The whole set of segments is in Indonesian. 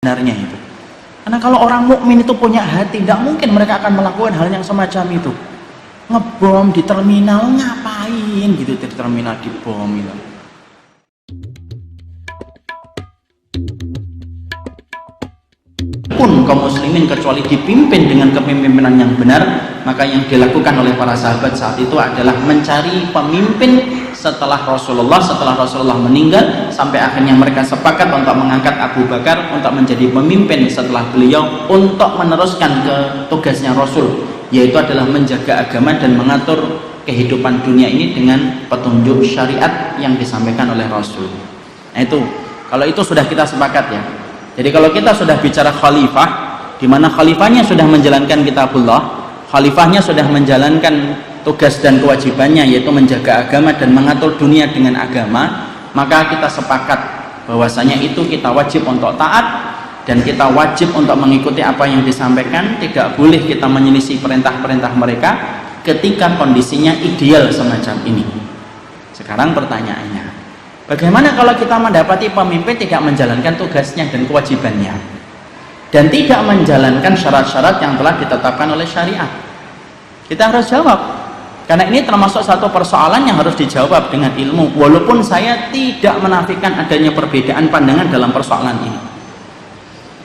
sebenarnya itu. Karena kalau orang mukmin itu punya hati, tidak mungkin mereka akan melakukan hal yang semacam itu. Ngebom di terminal, ngapain gitu di terminal dibom itu. Pun kaum muslimin kecuali dipimpin dengan kepemimpinan yang benar, maka yang dilakukan oleh para sahabat saat itu adalah mencari pemimpin setelah Rasulullah meninggal, sampai akhirnya mereka sepakat untuk mengangkat Abu Bakar untuk menjadi pemimpin setelah beliau untuk meneruskan ke tugasnya Rasul, yaitu adalah menjaga agama dan mengatur kehidupan dunia ini dengan petunjuk syariat yang disampaikan oleh Rasul. Nah itu, kalau itu sudah kita sepakat ya. Jadi kalau kita sudah bicara khalifah, di mana khalifahnya sudah menjalankan kitabullah, khalifahnya sudah menjalankan tugas dan kewajibannya, yaitu menjaga agama dan mengatur dunia dengan agama, maka kita sepakat bahwasanya itu kita wajib untuk taat dan kita wajib untuk mengikuti apa yang disampaikan. Tidak boleh kita menyelisih perintah-perintah mereka ketika kondisinya ideal semacam ini. Sekarang pertanyaannya, bagaimana kalau kita mendapati pemimpin tidak menjalankan tugasnya dan kewajibannya dan tidak menjalankan syarat-syarat yang telah ditetapkan oleh syariat? Kita harus jawab, karena ini termasuk satu persoalan yang harus dijawab dengan ilmu, walaupun saya tidak menafikan adanya perbedaan pandangan dalam persoalan ini.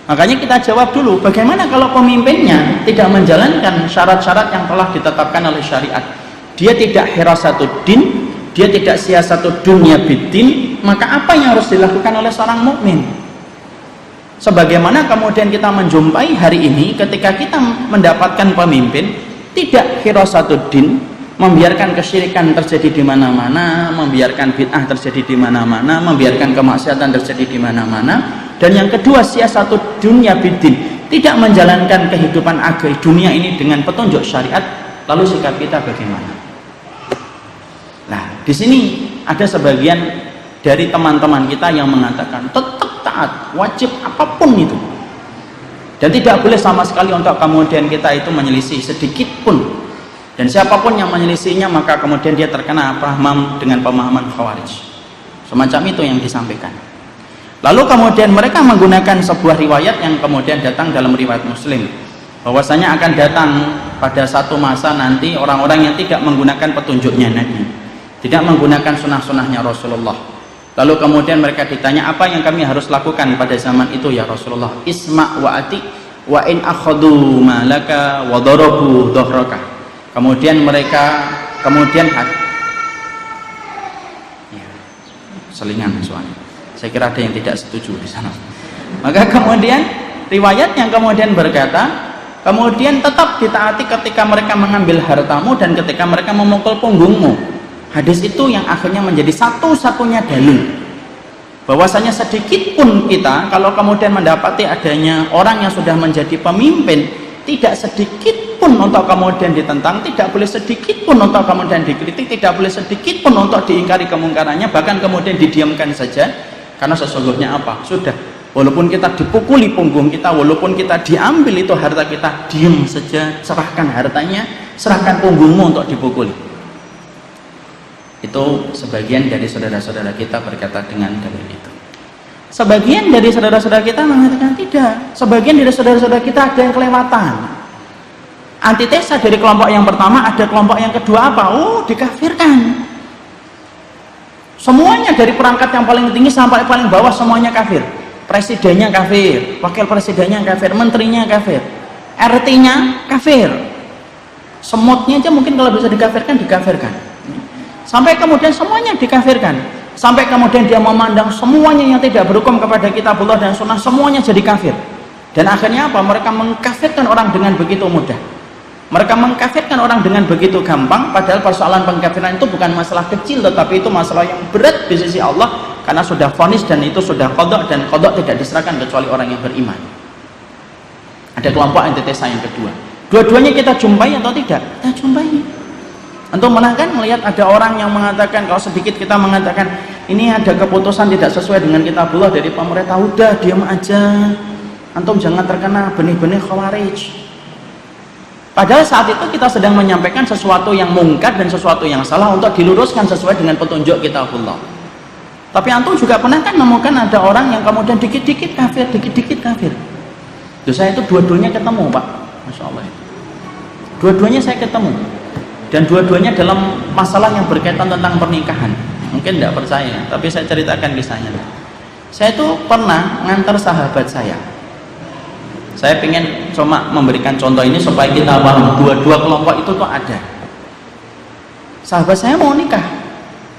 Makanya kita jawab dulu, bagaimana kalau pemimpinnya tidak menjalankan syarat-syarat yang telah ditetapkan oleh syariat? Dia tidak hirasatuddin, dia tidak siasatu dunya biddin, maka apa yang harus dilakukan oleh seorang mukmin? Sebagaimana kemudian kita menjumpai hari ini ketika kita mendapatkan pemimpin tidak hirasatuddin, membiarkan kesyirikan terjadi di mana-mana, membiarkan bid'ah terjadi di mana-mana, membiarkan kemaksiatan terjadi di mana-mana, dan yang kedua siasatu dunya biddin, tidak menjalankan kehidupan agama dunia ini dengan petunjuk syariat, lalu sikap kita bagaimana? Nah, di sini ada sebagian dari teman-teman kita yang mengatakan tetap taat, wajib apapun itu, dan tidak boleh sama sekali untuk kemudian kita itu menyelisih sedikit pun, dan siapapun yang menyelisihinya maka kemudian dia terkena paham dengan pemahaman Khawarij. Semacam itu yang disampaikan. Lalu kemudian mereka menggunakan sebuah riwayat yang kemudian datang dalam riwayat Muslim, bahwasanya akan datang pada satu masa nanti orang-orang yang tidak menggunakan petunjuknya Nabi, tidak menggunakan sunnah-sunnahnya Rasulullah. Lalu kemudian mereka ditanya, apa yang kami harus lakukan pada zaman itu ya Rasulullah? Isma' wa ati wa in akhadu malaka wa darabu dhahraka. Kemudian mereka selingan soalnya. Saya kira ada yang tidak setuju di sana. Maka kemudian riwayat yang kemudian berkata, kemudian tetap ditaati ketika mereka mengambil hartamu dan ketika mereka memukul punggungmu. Hadis itu yang akhirnya menjadi satu-satunya dalil bahwasanya sedikit pun kita kalau kemudian mendapati adanya orang yang sudah menjadi pemimpin, tidak sedikit pun untuk kemudian ditentang, tidak boleh sedikit pun untuk kemudian dikritik, tidak boleh sedikit pun untuk diingkari kemungkarannya, bahkan kemudian didiamkan saja. Karena sesungguhnya apa? Sudah, walaupun kita dipukuli punggung kita, walaupun kita diambil itu harta kita, diam saja, serahkan hartanya, serahkan punggungmu untuk dipukuli. Itu sebagian dari saudara-saudara kita berkata dengan dalil itu. Sebagian dari saudara-saudara kita mengatakan tidak. Sebagian dari saudara-saudara kita ada yang kelewatan. Antitesa dari kelompok yang pertama, ada kelompok yang kedua apa? Dikafirkan. Semuanya dari perangkat yang paling tinggi sampai paling bawah semuanya kafir. Presidennya kafir, wakil presidennya kafir, menterinya kafir, RT-nya kafir. Semutnya aja mungkin kalau bisa dikafirkan, dikafirkan. Sampai kemudian semuanya dikafirkan. Sampai kemudian dia memandang semuanya yang tidak berhukum kepada kitabullah dan sunnah semuanya jadi kafir. Dan akhirnya apa? Mereka mengkafirkan orang dengan begitu mudah. Mereka mengkafirkan orang dengan begitu gampang, padahal persoalan pengkafiran itu bukan masalah kecil, tetapi itu masalah yang berat di sisi Allah, karena sudah vonis dan itu sudah qadha, dan qadha tidak diserahkan kecuali orang yang beriman. Ada kelompok antitesa yang kedua. Dua-duanya kita jumpai atau tidak? Kita jumpai. Antum malah kan melihat ada orang yang mengatakan, kalau sedikit kita mengatakan ini ada keputusan tidak sesuai dengan kitabullah dari pemerintah, udah diam aja, antum jangan terkena benih-benih Khawarij. Padahal saat itu kita sedang menyampaikan sesuatu yang mungkar dan sesuatu yang salah untuk diluruskan sesuai dengan petunjuk kitabullah. Tapi antum juga pernah kan menemukan ada orang yang kemudian dikit-dikit kafir, dikit-dikit kafir. Terus saya itu dua-duanya ketemu, Pak. Masya Allah. Dua-duanya saya ketemu. Dan dua-duanya dalam masalah yang berkaitan tentang pernikahan. Mungkin tidak percaya, tapi saya ceritakan kisahnya. Saya itu pernah ngantar sahabat saya. Saya ingin cuma memberikan contoh ini supaya kita paham dua-dua kelompok itu kok ada. Sahabat saya mau nikah.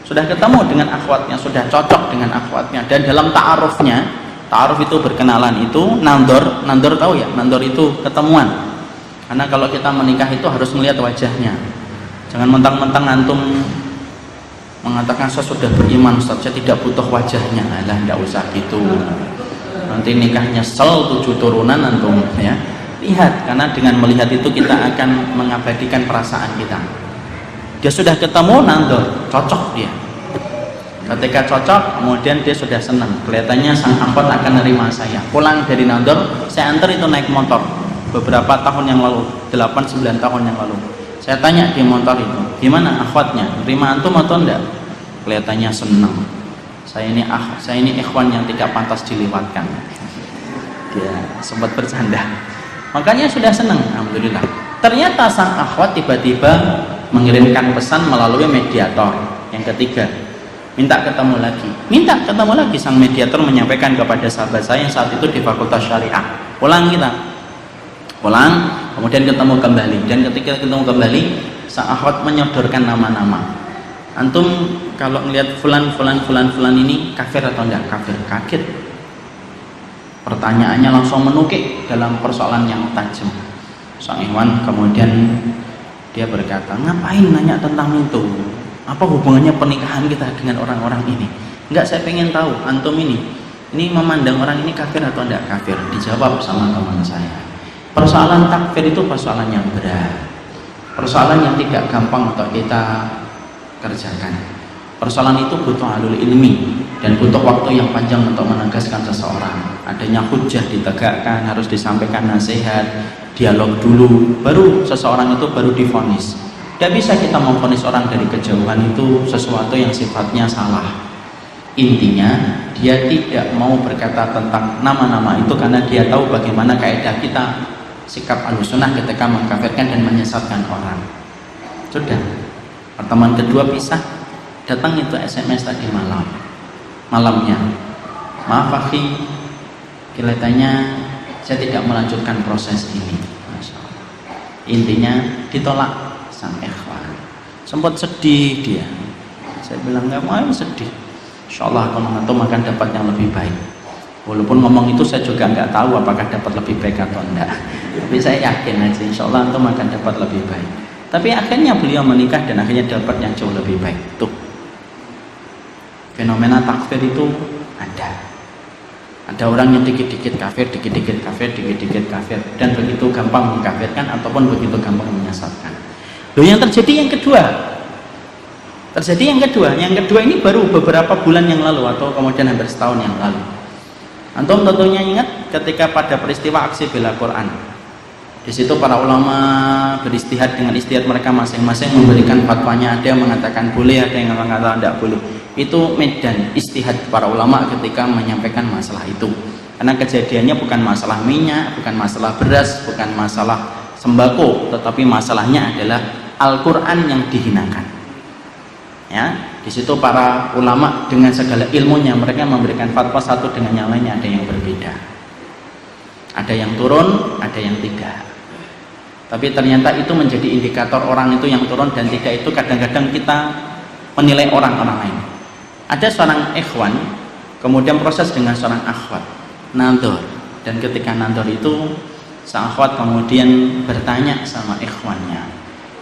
Sudah ketemu dengan akhwatnya, sudah cocok dengan akhwatnya, dan dalam ta'arufnya, ta'aruf itu berkenalan, itu nandor tahu ya, nandor itu ketemuan. Karena kalau kita menikah itu harus melihat wajahnya. Jangan mentang-mentang antum mengatakan saya sudah beriman Ustaz, saya tidak butuh wajahnya. Alah, tidak usah gitu. Nanti nikahnya nyesel 7 turunan antum ya. Lihat, karena dengan melihat itu kita akan mengabadikan perasaan kita. Dia sudah ketemu nandor, cocok dia. Ketika cocok, kemudian dia sudah senang. Kelihatannya sang akhwat akan menerima saya. Pulang dari nandor, saya antar itu naik motor. Beberapa tahun yang lalu, 8-9 tahun yang lalu. Saya tanya di motor itu, gimana akhwatnya? Terima antum atau enggak? Kelihatannya senang. Saya ini ikhwan yang tidak pantas dilewatkan. Dia sempat bercanda. Makanya sudah senang, alhamdulillah. Ternyata sang akhwat tiba-tiba mengirimkan pesan melalui mediator yang ketiga, minta ketemu lagi. Sang mediator menyampaikan kepada sahabat saya yang saat itu di Fakultas Syariah, pulang, kemudian ketemu kembali, dan ketika ketemu kembali sang akhwat menyodorkan nama-nama. Antum kalau melihat fulan ini kafir atau enggak kafir? Kaget. Pertanyaannya langsung menukik dalam persoalan yang tajam. Sang ikhwan kemudian dia berkata, ngapain nanya tentang itu? Apa hubungannya pernikahan kita dengan orang-orang ini? Enggak, saya pengen tahu antum ini memandang orang ini kafir atau enggak kafir. Dijawab sama teman saya, persoalan takfir itu persoalan yang berat, persoalan yang tidak gampang untuk kita kerjakan. Persoalan itu butuh alul ilmi dan butuh waktu yang panjang untuk menegaskan seseorang. Adanya hujjah ditegakkan, harus disampaikan nasihat, dialog dulu, baru seseorang itu baru divonis. Tidak bisa kita memvonis orang dari kejauhan itu sesuatu yang sifatnya salah. Intinya dia tidak mau berkata tentang nama-nama itu karena dia tahu bagaimana kaidah kita sikap Ahlussunnah ketika mengkafirkan dan menyesatkan orang. Sudah, pertemuan kedua pisah. Datang itu SMS tadi malamnya, maaf akhi, kelihatannya saya tidak melanjutkan proses ini. Masya Allah. Intinya ditolak sang ikhwan. Sempat sedih dia. Saya bilang nggak mau sedih. Insya Allah antum akan dapat yang lebih baik. Walaupun ngomong itu saya juga nggak tahu apakah dapat lebih baik atau enggak. Tapi saya yakin aja insya Allah antum akan dapat lebih baik. Tapi akhirnya beliau menikah dan akhirnya dapat yang jauh lebih baik. Tuh, fenomena takfir itu ada orang yang dikit-dikit kafir, dan begitu gampang mengkafirkan ataupun begitu gampang menyesatkan. Loh, yang terjadi yang kedua ini baru beberapa bulan yang lalu atau kemudian hampir setahun yang lalu. Antum tentunya ingat ketika pada peristiwa aksi bela Quran. Di situ para ulama beristihad dengan istihad mereka masing-masing memberikan fatwanya. Ada yang mengatakan boleh, ada yang mengatakan tidak boleh. Itu medan istihad para ulama ketika menyampaikan masalah itu. Karena kejadiannya bukan masalah minyak, bukan masalah beras, bukan masalah sembako, tetapi masalahnya adalah Al-Quran yang dihinakan. Ya, di situ para ulama dengan segala ilmunya mereka memberikan fatwa satu dengan yang lainnya ada yang berbeda. Ada yang turun, ada yang tidak. Tapi ternyata itu menjadi indikator orang itu yang turun dan tidak itu kadang-kadang kita menilai orang-orang lain. Ada seorang ikhwan, kemudian proses dengan seorang akhwat, nandor. Dan ketika nandor itu, sang akhwat kemudian bertanya sama ikhwannya,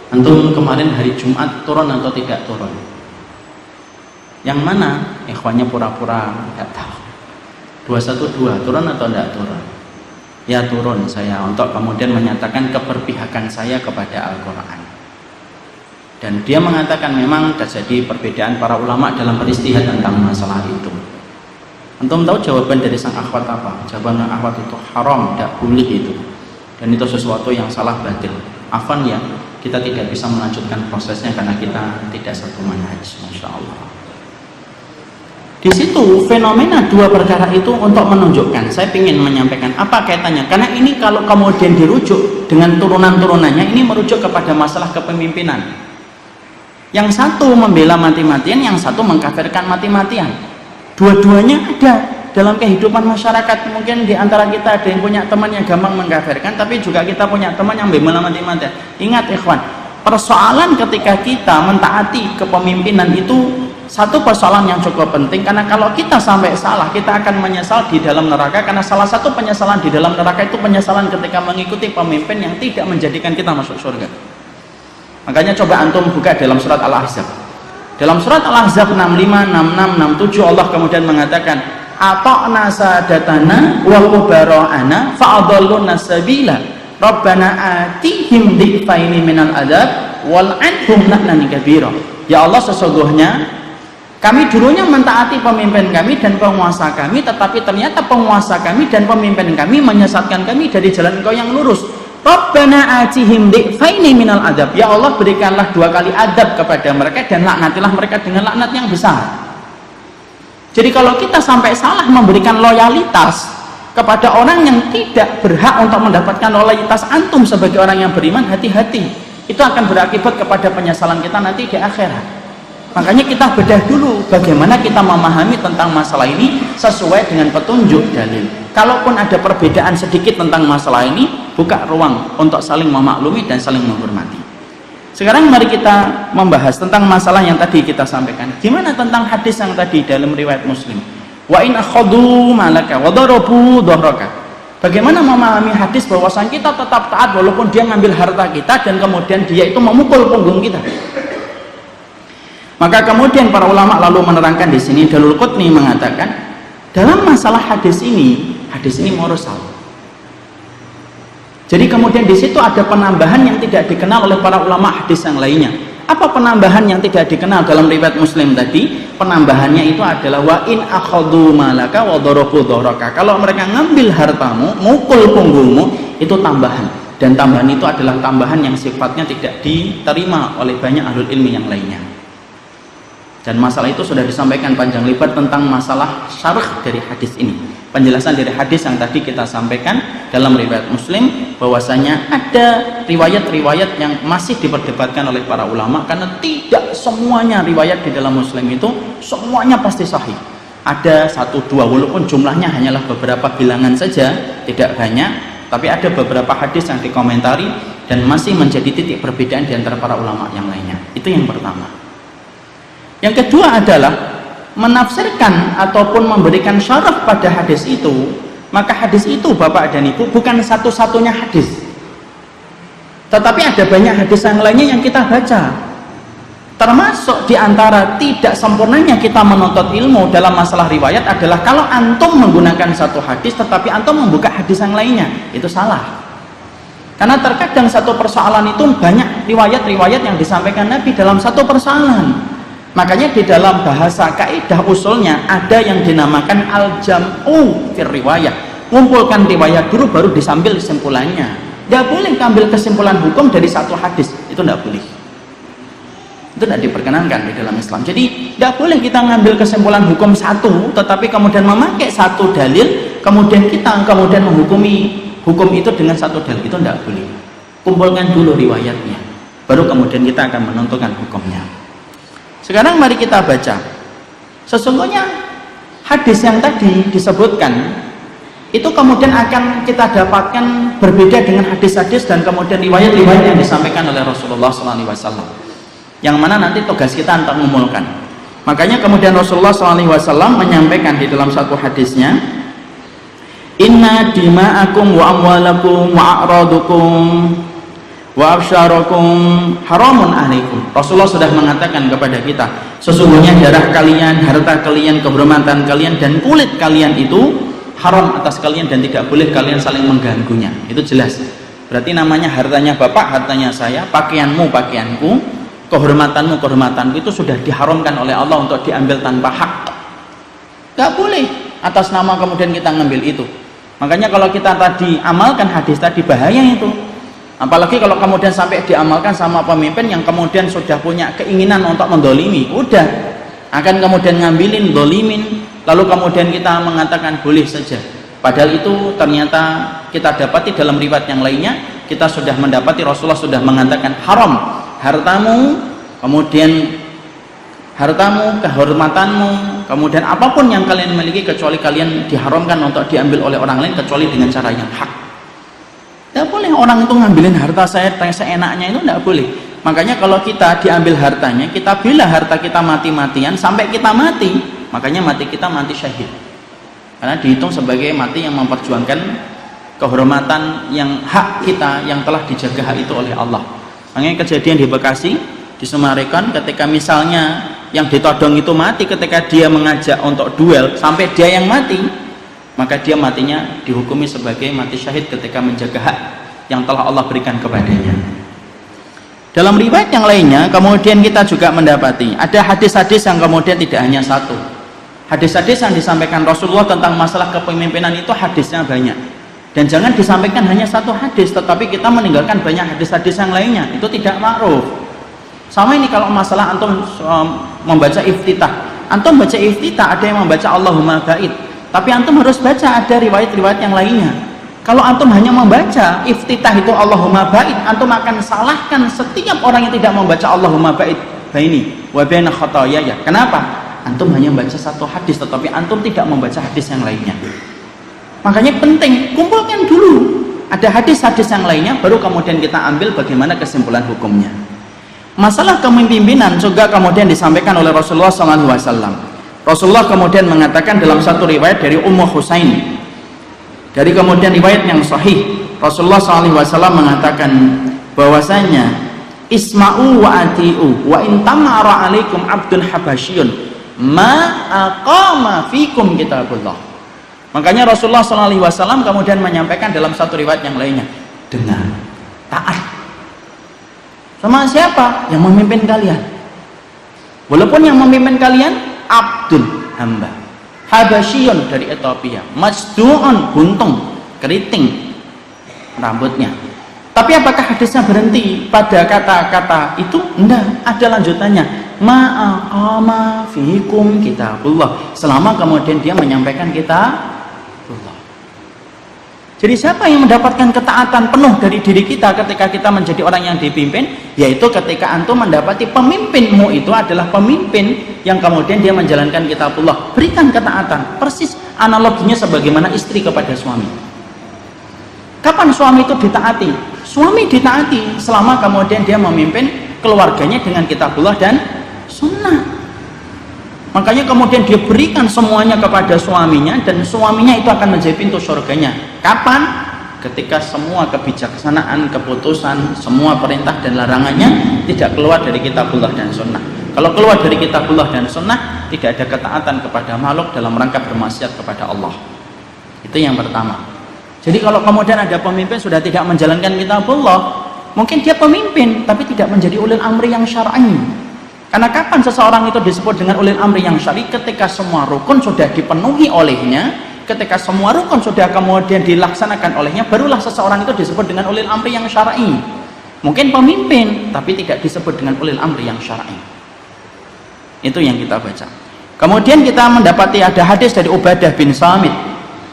antum kemarin hari Jumat turun atau tidak turun? Yang mana? Ikhwannya pura-pura tidak tahu. 212, turun atau tidak turun? Ya turun saya, untuk kemudian menyatakan keberpihakan saya kepada Al-Quran. Dan dia mengatakan memang terjadi perbedaan para ulama dalam beristihad tentang masalah itu. Antum tahu jawaban dari sang akhwat apa? Jawaban sang akhwat itu haram, tidak boleh itu. Dan itu sesuatu yang salah batil. Afan ya, kita tidak bisa melanjutkan prosesnya karena kita tidak satu manhaj. Masya Allah. Di situ fenomena dua perkara itu untuk menunjukkan, saya ingin menyampaikan apa kaitannya, karena ini kalau kemudian dirujuk dengan turunan-turunannya, ini merujuk kepada masalah kepemimpinan. Yang satu membela mati-matian, yang satu mengkafirkan mati-matian. Dua-duanya ada dalam kehidupan masyarakat. Mungkin di antara kita ada yang punya teman yang gampang mengkafirkan, tapi juga kita punya teman yang membela mati-matian. Ingat ikhwan, persoalan ketika kita mentaati kepemimpinan itu satu persoalan yang cukup penting, karena kalau kita sampai salah, kita akan menyesal di dalam neraka, karena salah satu penyesalan di dalam neraka itu penyesalan ketika mengikuti pemimpin yang tidak menjadikan kita masuk surga. Makanya coba antum buka dalam surat Al-Ahzab. Dalam surat Al-Ahzab 65, 66, 67 Allah kemudian mengatakan, ata'na sadatana wa kubara'ana fa'adalluna sabila rabbana atihim dhi'faini minal adab wal'anhum la'nan kabira. Ya Allah, sesungguhnya kami dulunya mentaati pemimpin kami dan penguasa kami, tetapi ternyata penguasa kami dan pemimpin kami menyesatkan kami dari jalan Engkau yang lurus. Rabbana atihim dhi'faini minal adab. Ya Allah, berikanlah 2 kali adab kepada mereka dan laknatilah mereka dengan laknat yang besar. Jadi kalau kita sampai salah memberikan loyalitas kepada orang yang tidak berhak untuk mendapatkan loyalitas antum sebagai orang yang beriman, hati-hati. Itu akan berakibat kepada penyesalan kita nanti di akhirat. Makanya kita bedah dulu bagaimana kita memahami tentang masalah ini sesuai dengan petunjuk dalil. Kalaupun ada perbedaan sedikit tentang masalah ini, buka ruang untuk saling memaklumi dan saling menghormati. Sekarang mari kita membahas tentang masalah yang tadi kita sampaikan. Gimana tentang hadis yang tadi dalam riwayat Muslim? Wa in akhadhu malaka wa darabu dhahraka. Bagaimana memahami hadis bahwasanya kita tetap taat walaupun dia ngambil harta kita dan kemudian dia itu memukul punggung kita. Maka kemudian para ulama lalu menerangkan di sini, Dalul Qutni mengatakan dalam masalah hadis ini mursal. Jadi kemudian di situ ada penambahan yang tidak dikenal oleh para ulama hadis yang lainnya. Apa penambahan yang tidak dikenal dalam riwayat Muslim tadi? Penambahannya itu adalah wa in akhadhu malaka wa darabu dhahraka. Kalau mereka ngambil hartamu, mukul punggungmu, itu tambahan. Dan tambahan itu adalah tambahan yang sifatnya tidak diterima oleh banyak ahlul ilmi yang lainnya. Dan masalah itu sudah disampaikan panjang lebar tentang masalah syarh dari hadis ini. Penjelasan dari hadis yang tadi kita sampaikan dalam riwayat Muslim, bahwasanya ada riwayat-riwayat yang masih diperdebatkan oleh para ulama, karena tidak semuanya riwayat di dalam Muslim itu semuanya pasti sahih. Ada 1-2, walaupun jumlahnya hanyalah beberapa bilangan saja, tidak banyak, tapi ada beberapa hadis yang dikomentari dan masih menjadi titik perbedaan di antara para ulama yang lainnya. Itu yang pertama. Yang kedua adalah menafsirkan ataupun memberikan syarah pada hadis itu. Maka hadis itu Bapak dan Ibu bukan satu-satunya hadis, tetapi ada banyak hadis yang lainnya yang kita baca. Termasuk di antara tidak sempurnanya kita menuntut ilmu dalam masalah riwayat adalah kalau antum menggunakan satu hadis tetapi antum membuka hadis yang lainnya, itu salah. Karena terkadang satu persoalan itu banyak riwayat-riwayat yang disampaikan Nabi dalam satu persoalan. Makanya di dalam bahasa kaidah usulnya ada yang dinamakan al-jam'u fir riwayah. Kumpulkan riwayat dulu baru disambil kesimpulannya. Tidak boleh ambil kesimpulan hukum dari satu hadis, itu tidak boleh. Itu tidak diperkenankan di dalam Islam. Jadi tidak boleh kita ngambil kesimpulan hukum satu, tetapi kemudian memakai satu dalil, kemudian kita menghukumi hukum itu dengan satu dalil, itu tidak boleh. Kumpulkan dulu riwayatnya, baru kemudian kita akan menentukan hukumnya. Sekarang mari kita baca. Sesungguhnya hadis yang tadi disebutkan itu kemudian akan kita dapatkan berbeda dengan hadis-hadis dan kemudian riwayat-riwayat yang disampaikan oleh Rasulullah SAW. Yang mana nanti tugas kita untuk mengumpulkan. Makanya kemudian Rasulullah SAW menyampaikan di dalam satu hadisnya, Inna dima'akum wa amwalakum wa a'radukum wa absyarakum haramun alaikum. Rasulullah sudah mengatakan kepada kita, sesungguhnya darah kalian, harta kalian, kehormatan kalian dan kulit kalian itu haram atas kalian dan tidak boleh kalian saling mengganggunya. Itu jelas. Berarti namanya hartanya bapak, hartanya saya, pakaianmu, pakaianku, kehormatanmu, kehormatanku, itu sudah diharamkan oleh Allah untuk diambil tanpa hak. Gak boleh atas nama kemudian kita ngambil itu. Makanya kalau kita tadi amalkan hadis tadi, bahaya itu. Apalagi kalau kemudian sampai diamalkan sama pemimpin yang kemudian sudah punya keinginan untuk mendolimi, udah akan kemudian ngambilin, dolimin, lalu kemudian kita mengatakan boleh saja. Padahal itu ternyata kita dapati dalam riwayat yang lainnya, kita sudah mendapati Rasulullah sudah mengatakan haram hartamu, kemudian hartamu, kehormatanmu, kemudian apapun yang kalian miliki, kecuali kalian diharamkan untuk diambil oleh orang lain kecuali dengan cara yang hak. Tidak boleh orang itu ngambilin harta saya seenaknya, itu tidak boleh. Makanya kalau kita diambil hartanya, kita bela harta kita mati-matian sampai kita mati, makanya mati kita mati syahid, karena dihitung sebagai mati yang memperjuangkan kehormatan yang hak kita yang telah dijaga hak itu oleh Allah. Makanya kejadian di Bekasi, di Summarecon, ketika misalnya yang ditodong itu mati ketika dia mengajak untuk duel sampai dia yang mati, maka dia matinya dihukumi sebagai mati syahid ketika menjaga hak yang telah Allah berikan kepadanya. Dalam riwayat yang lainnya kemudian kita juga mendapati ada hadis-hadis yang kemudian tidak hanya satu. Hadis-hadis yang disampaikan Rasulullah tentang masalah kepemimpinan itu hadisnya banyak, dan jangan disampaikan hanya satu hadis tetapi kita meninggalkan banyak hadis-hadis yang lainnya, itu tidak ma'ruf. Sama ini kalau masalah antum membaca iftitah, antum baca iftitah ada yang membaca Allahumma ba'id, tapi antum harus baca ada riwayat-riwayat yang lainnya. Kalau antum hanya membaca iftitah itu Allahumma ba'id, antum akan salahkan setiap orang yang tidak membaca Allahumma ba'id baini wa baina khotoyaya. Kenapa? Antum hanya membaca satu hadis tetapi antum tidak membaca hadis yang lainnya. Makanya penting kumpulkan dulu ada hadis-hadis yang lainnya, baru kemudian kita ambil bagaimana kesimpulan hukumnya. Masalah kepemimpinan juga kemudian disampaikan oleh Rasulullah SAW. Rasulullah kemudian mengatakan dalam satu riwayat dari Ummu Husain, dari kemudian riwayat yang sahih, Rasulullah SAW mengatakan bahwasanya isma'u wa ati'u wa in tamara alaikum abdun habasyun ma aqama fikum kitabullah. Makanya Rasulullah SAW kemudian menyampaikan dalam satu riwayat yang lainnya, dengar, taat sama siapa? Yang memimpin kalian. Walaupun yang memimpin kalian abdun, hamba, habasyun dari Ethiopia, majdu'un, buntung, keriting rambutnya. Tapi apakah hadisnya berhenti pada kata-kata itu? Enggak, ada lanjutannya. Ma'aqama fikum kitabullah, selama kemudian dia menyampaikan kitabullah. Jadi siapa yang mendapatkan ketaatan penuh dari diri kita ketika kita menjadi orang yang dipimpin? Yaitu ketika antum mendapati pemimpinmu itu adalah pemimpin yang kemudian dia menjalankan kitabullah. Berikan ketaatan, persis analoginya sebagaimana istri kepada suami. Kapan suami itu ditaati? Suami ditaati selama kemudian dia memimpin keluarganya dengan kitabullah dan sunnah. Makanya kemudian dia berikan semuanya kepada suaminya, dan suaminya itu akan menjadi pintu surganya. Kapan? Ketika semua kebijaksanaan, keputusan, semua perintah dan larangannya tidak keluar dari kitabullah dan sunnah. Kalau keluar dari kitabullah dan sunnah, tidak ada ketaatan kepada makhluk dalam rangka bermaksiat kepada Allah. Itu yang pertama. Jadi kalau kemudian ada pemimpin sudah tidak menjalankan kitabullah, mungkin dia pemimpin tapi tidak menjadi ulil amri yang syar'i. Karena kapan seseorang itu disebut dengan ulil amri yang syar'i? Ketika semua rukun sudah dipenuhi olehnya, ketika semua rukun sudah kemudian dilaksanakan olehnya, barulah seseorang itu disebut dengan ulil amri yang syar'i. Mungkin pemimpin tapi tidak disebut dengan ulil amri yang syar'i. Itu yang kita baca. Kemudian kita mendapati ada hadis dari Ubadah bin Samit.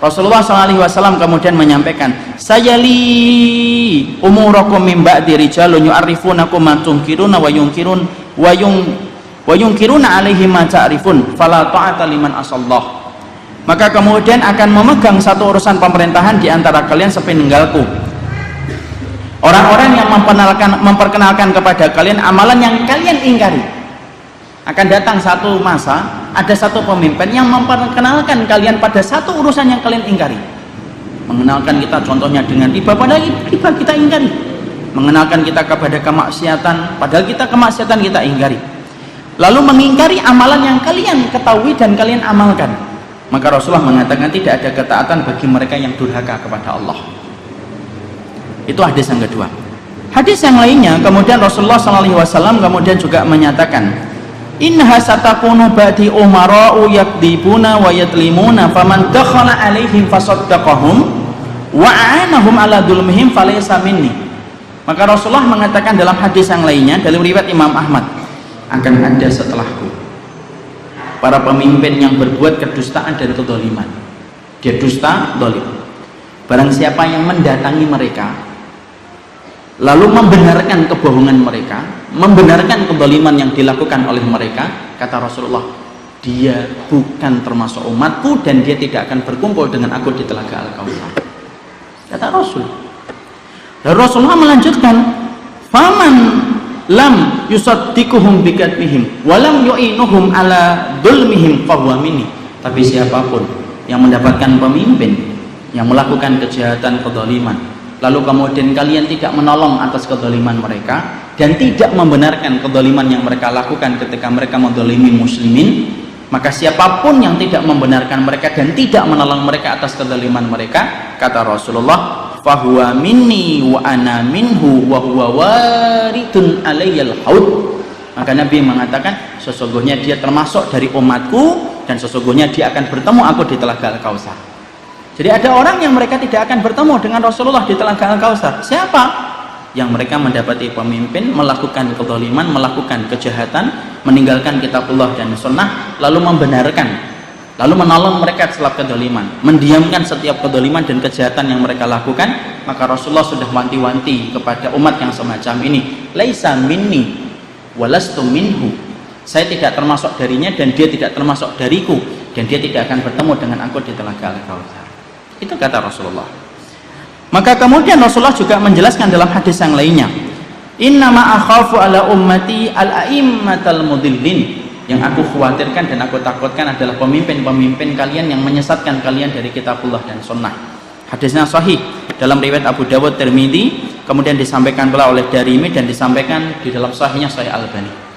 Rasulullah SAW kemudian menyampaikan, sayali umurakum min ba'di rijalun yu'arrifunakum ma tunkiruna wa yunkirun wa yunkiruna alaihi ma ta'rifun fala ta'ata liman asallah. Maka kemudian akan memegang satu urusan pemerintahan di antara kalian sepeninggalku. Orang-orang yang memperkenalkan kepada kalian amalan yang kalian ingkari. Akan datang satu masa, ada satu pemimpin yang memperkenalkan kalian pada satu urusan yang kalian ingkari. Mengenalkan kita contohnya dengan riba, padahal riba kita ingkari. Mengenalkan kita kepada kemaksiatan, padahal kita kemaksiatan kita ingkari. Lalu mengingkari amalan yang kalian ketahui dan kalian amalkan. Maka Rasulullah mengatakan tidak ada ketaatan bagi mereka yang durhaka kepada Allah. Itu hadis yang kedua. Hadis yang lainnya kemudian Rasulullah SAW kemudian juga menyatakan, innaha satakunu ba'di umara'u yakdibuna wa yatlimuna faman dakhala alaihim fasaddaqahum wa a'anahum ala dhulmihim falaysa minni. Maka Rasulullah mengatakan dalam hadis yang lainnya dalam riwayat Imam Ahmad, akan ada setelahku para pemimpin yang berbuat kedustaan dan kedzaliman. Dia dusta, zalim. Barang siapa yang mendatangi mereka lalu membenarkan kebohongan mereka, membenarkan kedzaliman yang dilakukan oleh mereka, kata Rasulullah, dia bukan termasuk umatku dan dia tidak akan berkumpul dengan aku di telaga Al-Kautsar, kata Rasul. Dan Rasulullah melanjutkan, faman lam yusaddiquhum bikatmihim walam yu'inuhum ala dzulmihim fahuwa minni. Tapi siapapun yang mendapatkan pemimpin yang melakukan kejahatan, kedzaliman, lalu kemudian kalian tidak menolong atas kedzaliman mereka dan tidak membenarkan kedzaliman yang mereka lakukan ketika mereka menzalimi muslimin, maka siapapun yang tidak membenarkan mereka dan tidak menolong mereka atas kedzaliman mereka, kata Rasulullah, fahuwa minni wa ana minhu wa huwa waridun alayyal haud. Maka Nabi mengatakan, sesungguhnya dia termasuk dari umatku dan sesungguhnya dia akan bertemu aku di telaga Al-Kautsar. Jadi ada orang yang mereka tidak akan bertemu dengan Rasulullah di telaga Al-Kautsar. Siapa? Yang mereka mendapati pemimpin melakukan kezaliman, melakukan kejahatan, meninggalkan kitabullah dan sunnah, lalu membenarkan, lalu menolong mereka setelah kedzaliman, mendiamkan setiap kedzaliman dan kejahatan yang mereka lakukan. Maka Rasulullah sudah wanti-wanti kepada umat yang semacam ini, laisa minni walastu minhu. Saya tidak termasuk darinya dan dia tidak termasuk dariku, dan dia tidak akan bertemu dengan aku di telaga Al-Kautsar. Itu kata Rasulullah. Maka kemudian Rasulullah juga menjelaskan dalam hadis yang lainnya, innama akhafu ala ummati al-a'immatal mudillin. Yang aku khawatirkan dan aku takutkan adalah pemimpin-pemimpin kalian yang menyesatkan kalian dari kitabullah dan sunnah. Hadisnya sahih dalam riwayat Abu Dawud, Tirmidzi, kemudian disampaikan pula oleh Darimi dan disampaikan di dalam sahihnya Sahih Al-Albani.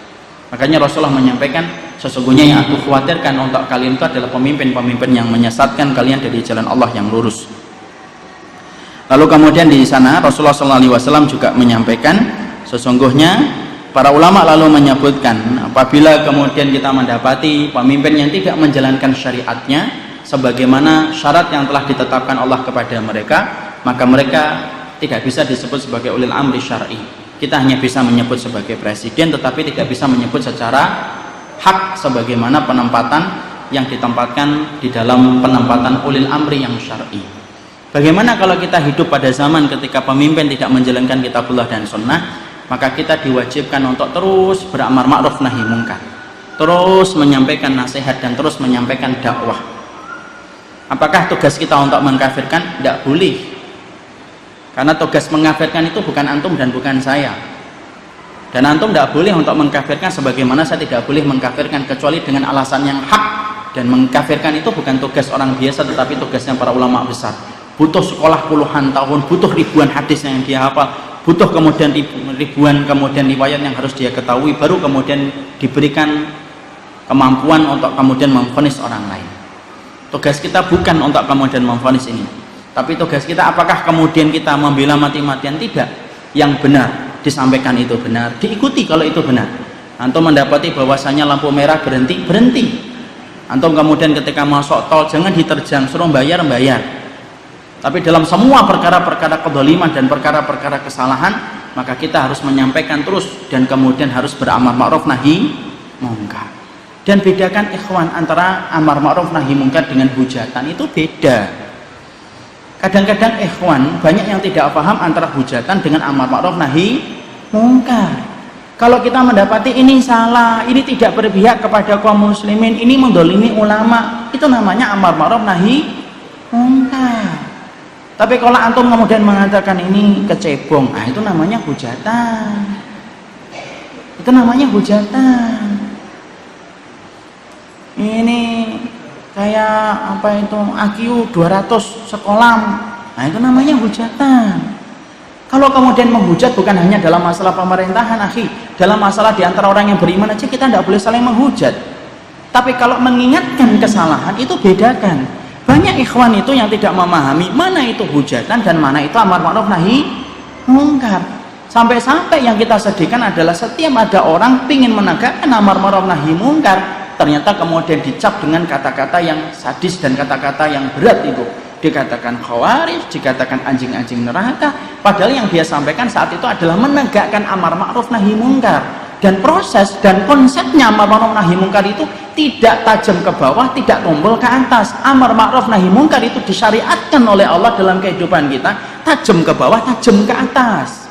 Makanya Rasulullah menyampaikan, sesungguhnya yang aku khawatirkan untuk kalian itu adalah pemimpin-pemimpin yang menyesatkan kalian dari jalan Allah yang lurus. Lalu kemudian di sana Rasulullah SAW juga menyampaikan, sesungguhnya para ulama lalu menyebutkan, apabila kemudian kita mendapati pemimpin yang tidak menjalankan syariatnya sebagaimana syarat yang telah ditetapkan Allah kepada mereka, maka mereka tidak bisa disebut sebagai ulil amri syar'i. Kita hanya bisa menyebut sebagai presiden, tetapi tidak bisa menyebut secara hak sebagaimana penempatan yang ditempatkan di dalam penempatan ulil amri yang syar'i. Bagaimana kalau kita hidup pada zaman ketika pemimpin tidak menjalankan kitabullah dan sunnah? Maka kita diwajibkan untuk terus beramar ma'ruf nahi munkar, terus menyampaikan nasihat dan terus menyampaikan dakwah. Apakah tugas kita untuk mengkafirkan? Tidak boleh, karena tugas mengkafirkan itu bukan antum dan bukan saya, dan antum tidak boleh untuk mengkafirkan sebagaimana saya tidak boleh mengkafirkan kecuali dengan alasan yang hak. Dan mengkafirkan itu bukan tugas orang biasa, tetapi tugasnya para ulama besar. Butuh sekolah puluhan tahun, butuh ribuan hadis yang dia hafal, butuh kemudian ribuan kemudian riwayat yang harus dia ketahui, baru kemudian diberikan kemampuan untuk kemudian memvonis orang lain. Tugas kita bukan untuk kemudian memvonis ini, tapi tugas kita apakah kemudian kita membela mati-matian? Tidak. Yang benar disampaikan itu benar, diikuti kalau itu benar. Antum mendapati bahwasanya lampu merah berhenti, berhenti. Antum kemudian ketika masuk tol jangan diterjang, suruh bayar, bayar. Tapi dalam semua perkara-perkara kedzaliman dan perkara-perkara kesalahan, maka kita harus menyampaikan terus dan kemudian harus beramar ma'ruf nahi munkar. Dan bedakan ikhwan antara amar ma'ruf nahi munkar dengan hujatan, itu beda. Kadang-kadang ikhwan banyak yang tidak paham antara hujatan dengan amar ma'ruf nahi munkar. Kalau kita mendapati ini salah, ini tidak berpihak kepada kaum muslimin, ini mendolimi ulama, itu namanya amar ma'ruf nahi munkar. Tapi kalau antum kemudian mengatakan ini kecebong, itu namanya hujatan. Itu namanya hujatan. Ini kayak apa itu, IQ 200 sekolah, itu namanya hujatan. Kalau kemudian menghujat bukan hanya dalam masalah pemerintahan, dalam masalah di antara orang yang beriman aja kita tidak boleh saling menghujat. Tapi kalau mengingatkan kesalahan itu bedakan. Banyak ikhwan itu yang tidak memahami mana itu hujatan dan mana itu amar ma'ruf nahi munkar. Sampai-sampai yang kita sedihkan adalah setiap ada orang ingin menegakkan amar ma'ruf nahi munkar, ternyata kemudian dicap dengan kata-kata yang sadis dan kata-kata yang berat itu. Dikatakan khawarij, dikatakan anjing-anjing neraka, padahal yang dia sampaikan saat itu adalah menegakkan amar ma'ruf nahi munkar. Dan proses dan konsepnya amar ma'ruf nahi munkar itu tidak tajam ke bawah, tidak tombol ke atas. Amar ma'ruf nahi mungkar itu disyariatkan oleh Allah dalam kehidupan kita, tajam ke bawah, tajam ke atas.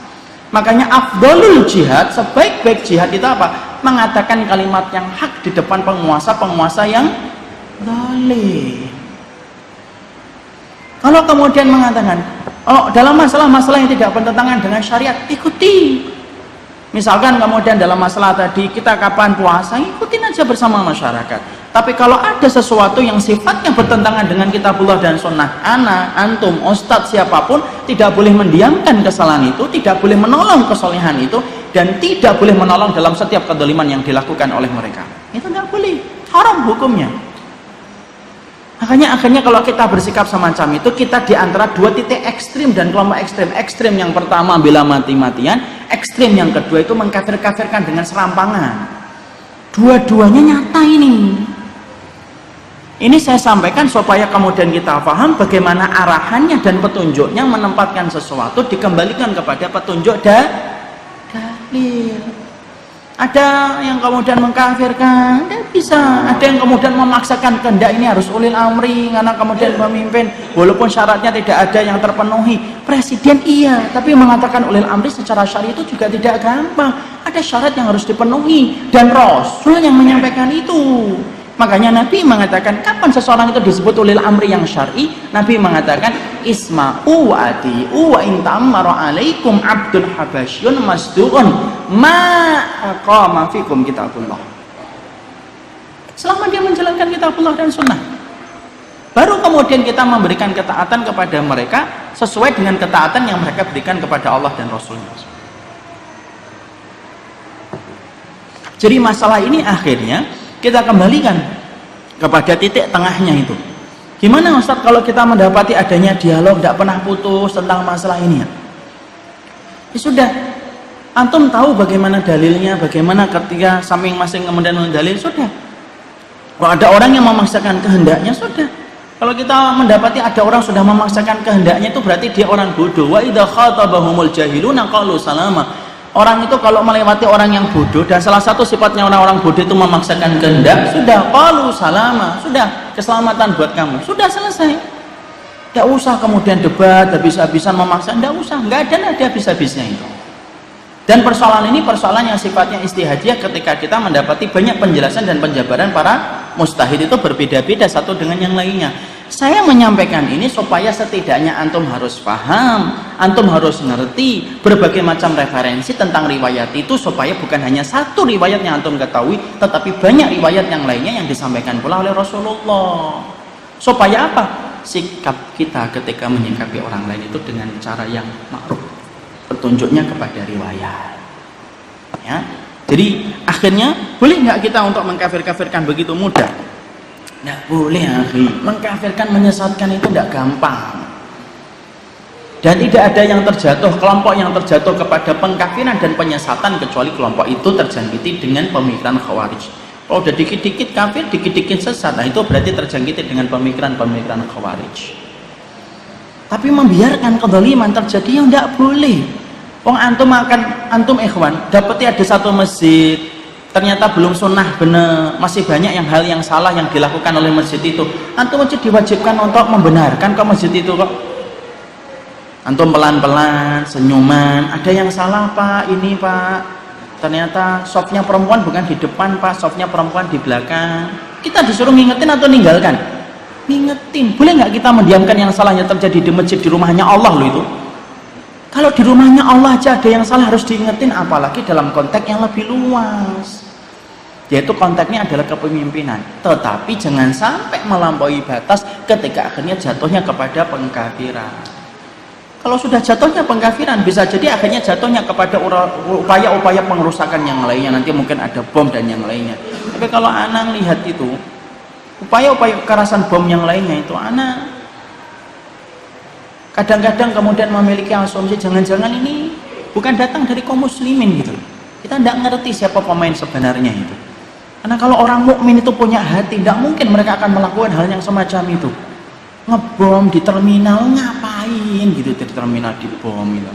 Makanya afdolul jihad, sebaik-baik jihad itu apa? Mengatakan kalimat yang hak di depan penguasa yang zalim. Kalau kemudian mengatakan, oh dalam masalah-masalah yang tidak bertentangan dengan syariat, ikuti. Misalkan kemudian dalam masalah tadi kita kapan puasa, ikutin aja bersama masyarakat. Tapi kalau ada sesuatu yang sifatnya bertentangan dengan kitabullah dan sunnah, ana, antum, ustadz, siapapun tidak boleh mendiamkan kesalahan itu, tidak boleh menolong kesolehan itu, dan tidak boleh menolong dalam setiap kedoliman yang dilakukan oleh mereka. Itu tidak boleh, haram hukumnya. Makanya akhirnya kalau kita bersikap semacam itu, kita di antara dua titik ekstrim dan kelompok ekstrim. Ekstrim yang pertama bela mati-matian, ekstrim yang kedua itu mengkafir-kafirkan dengan serampangan. Dua-duanya nyata ini. Ini saya sampaikan supaya kemudian kita paham bagaimana arahannya dan petunjuknya menempatkan sesuatu dikembalikan kepada petunjuk dalil. Ada yang kemudian mengkafirkan, tidak bisa. Ada yang kemudian memaksakan kehendak ini harus ulil amri, karena kemudian pemimpin walaupun syaratnya tidak ada yang terpenuhi. Presiden iya, tapi mengatakan ulil amri secara syar'i itu juga tidak gampang. Ada syarat yang harus dipenuhi dan Rasul yang menyampaikan itu. Makanya Nabi mengatakan kapan seseorang itu disebut ulil amri yang syar'i? Nabi mengatakan isma'u wa ati'u wa in ta'ammara alaikum abdul habasyun masdu'un ma aqama fikum kitabullah. Selama dia menjalankan kitabullah dan sunnah, baru kemudian kita memberikan ketaatan kepada mereka sesuai dengan ketaatan yang mereka berikan kepada Allah dan Rasulnya. Jadi masalah ini akhirnya kita kembalikan kepada titik tengahnya itu. Gimana Ustaz kalau kita mendapati adanya dialog tidak pernah putus tentang masalah ini ya? Ya sudah, antum tahu bagaimana dalilnya, bagaimana ketika masing-masing kemudian mendalil, sudah. Kalau ada orang yang memaksakan kehendaknya, sudah. Kalau kita mendapati ada orang sudah memaksakan kehendaknya, itu berarti dia orang bodoh. Wa idza khatabahumul jahiluna qalu salama. Orang itu kalau melewati orang yang bodoh, dan salah satu sifatnya orang-orang bodoh itu memaksakan kehendak, sudah qalu salama, sudah keselamatan buat kamu, sudah selesai. Tidak usah kemudian debat habis-habisan memaksa, tidak usah, nggak ada habis-habisnya itu. Dan persoalan ini persoalan yang sifatnya istihadiyah, ketika kita mendapati banyak penjelasan dan penjabaran para mustahid itu berbeda-beda satu dengan yang lainnya. Saya menyampaikan ini supaya setidaknya antum harus paham, antum harus ngerti berbagai macam referensi tentang riwayat itu, supaya bukan hanya satu riwayat yang antum ketahui, tetapi banyak riwayat yang lainnya yang disampaikan pula oleh Rasulullah. Supaya apa? Sikap kita ketika menyikapi orang lain itu dengan cara yang ma'ruf, petunjuknya kepada riwayat. Ya. Jadi akhirnya boleh nggak kita untuk mengkafir-kafirkan begitu mudah? Tidak boleh, akhi. Mengkafirkan, menyesatkan itu tidak gampang. Dan tidak ada yang terjatuh, kelompok yang terjatuh kepada pengkafiran dan penyesatan kecuali kelompok itu terjangkiti dengan pemikiran khawarij. Kalau udah dikit-dikit kafir, dikit-dikit sesat, nah itu berarti terjangkiti dengan pemikiran-pemikiran khawarij. Tapi membiarkan kezaliman terjadi ya tidak boleh. Wong antum ikhwan, dapati ada satu masjid ternyata belum sunnah benar, masih banyak hal yang salah yang dilakukan oleh masjid itu. Antum masjid diwajibkan untuk membenarkan ke masjid itu kok. Antum pelan-pelan, senyuman, ada yang salah Pak, ini Pak, ternyata sopnya perempuan bukan di depan Pak, sopnya perempuan di belakang. Kita disuruh ngingetin atau ninggalkan? Ngingetin. Boleh nggak kita mendiamkan yang salahnya terjadi di masjid, di rumahnya Allah loh itu? Kalau di rumahnya Allah aja ada yang salah harus diingetin, apalagi dalam konteks yang lebih luas, yaitu konteksnya adalah kepemimpinan. Tetapi jangan sampai melampaui batas ketika akhirnya jatuhnya kepada pengkafiran. Kalau sudah jatuhnya pengkafiran, bisa jadi akhirnya jatuhnya kepada upaya-upaya pengerusakan yang lainnya, nanti mungkin ada bom dan yang lainnya. Tapi kalau anak lihat itu upaya-upaya kekerasan bom yang lainnya, itu anak kadang-kadang kemudian memiliki asumsi jangan-jangan ini bukan datang dari kaum muslimin gitu. Kita tidak ngerti siapa pemain sebenarnya itu. Karena kalau orang mukmin itu punya hati, tidak mungkin mereka akan melakukan hal yang semacam itu. Ngebom di terminal, ngapain gitu di terminal dibom itu.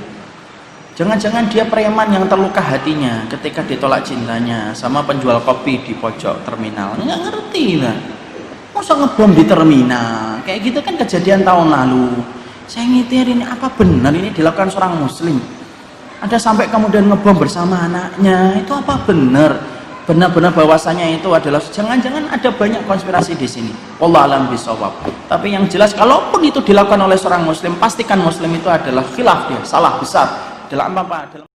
Jangan-jangan dia preman yang terluka hatinya ketika ditolak cintanya sama penjual kopi di pojok terminal. Nggak ngerti lah. Masa ngebom di terminal? Kayak gitu kan kejadian tahun lalu. Saya ngitir, ini apa benar ini dilakukan seorang muslim? Ada sampai kemudian ngebom bersama anaknya. Itu apa benar? Benar-benar bahwasanya itu adalah, jangan-jangan ada banyak konspirasi di sini. Wallahu a'lam bishawab. Tapi yang jelas kalaupun itu dilakukan oleh seorang muslim, pastikan muslim itu adalah khilaf dia, salah besar dalam apa?